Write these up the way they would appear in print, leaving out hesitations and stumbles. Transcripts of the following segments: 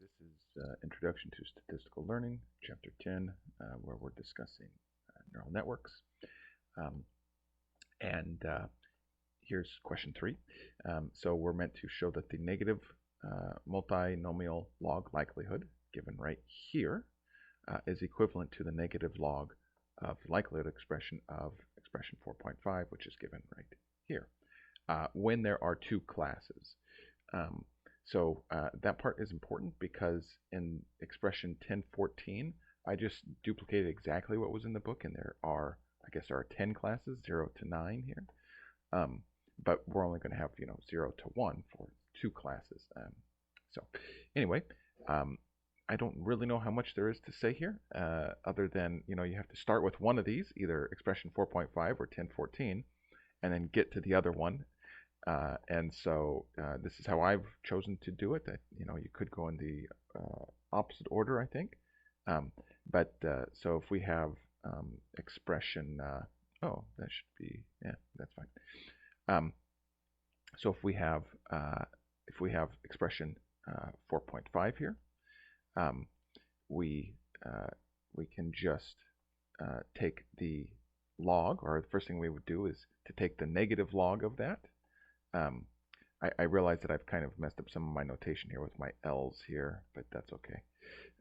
This is Introduction to Statistical Learning, Chapter 10, where we're discussing neural networks. And here's question 3. So we're meant to show that the negative multinomial log likelihood, given right here, is equivalent to the negative log of likelihood expression of expression 4.5, which is given right here, when there are two classes. So that part is important because in expression 1014, I just duplicated exactly what was in the book, and there are 10 classes, 0 to 9 here. But we're only going to have 0 to 1 for two classes. So anyway, I don't really know how much there is to say here, other than you have to start with one of these, either expression 4.5 or 1014, and then get to the other one. And so this is how I've chosen to do it. That you could go in the opposite order, I think. So if we have expression, oh, that should be, yeah, that's fine. So if we have expression 4.5 here, we can just take the log, or the first thing we would do is to take the negative log of that. I realize that I've kind of messed up some of my notation here with my L's here, but that's okay.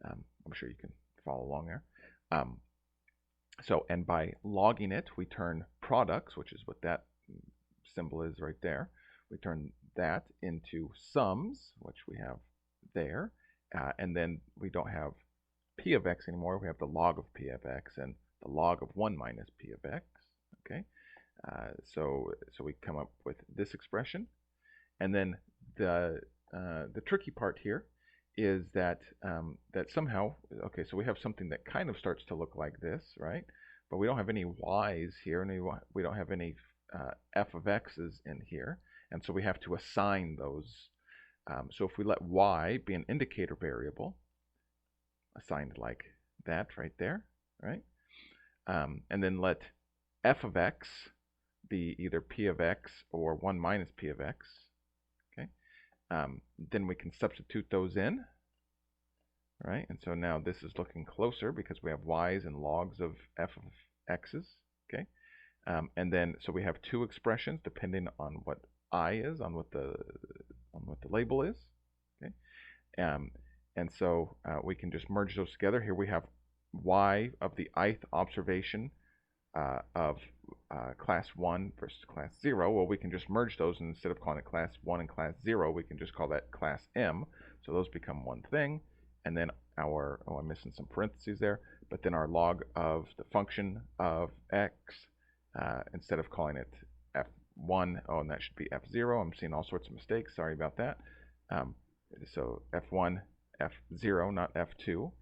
I'm sure you can follow along there. And by logging it, we turn products, which is what that symbol is right there. We turn that into sums, which we have there. And then we don't have p of x anymore. We have the log of p of x and the log of 1 minus p of x. Okay. So we come up with this expression, and then the tricky part here is that somehow, okay, so we have something that kind of starts to look like this, right? But we don't have any y's here, and we don't have any f of x's in here, and so we have to assign those. So if we let y be an indicator variable, assigned like that right there, right? And then let f of x be either p of x or 1 minus p of x. Okay, then we can substitute those in, right? And so now this is looking closer because we have y's and logs of f of x's. Okay, and then so we have two expressions depending on what I is, on what the label is. Okay, and so we can just merge those together. Here we have y of the ith observation of class 1 versus class 0. Well, we can just merge those, and instead of calling it class 1 and class 0, we can just call that class M. So those become one thing. And then our, oh, I'm missing some parentheses there, but then our log of the function of x, instead of calling it f1, oh, and that should be f0. I'm seeing all sorts of mistakes. Sorry about that. So f1, f0, not f2.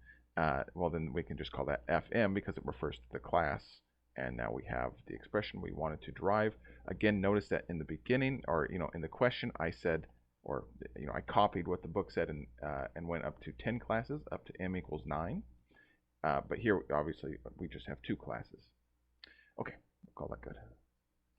Well, then we can just call that fm because it refers to the class. And now we have the expression we wanted to derive. Again, notice that in the beginning, or in the question, I said, or I copied what the book said and went up to 10 classes, up to m equals 9. But here, obviously, we just have 2 classes. Okay, we'll call that good.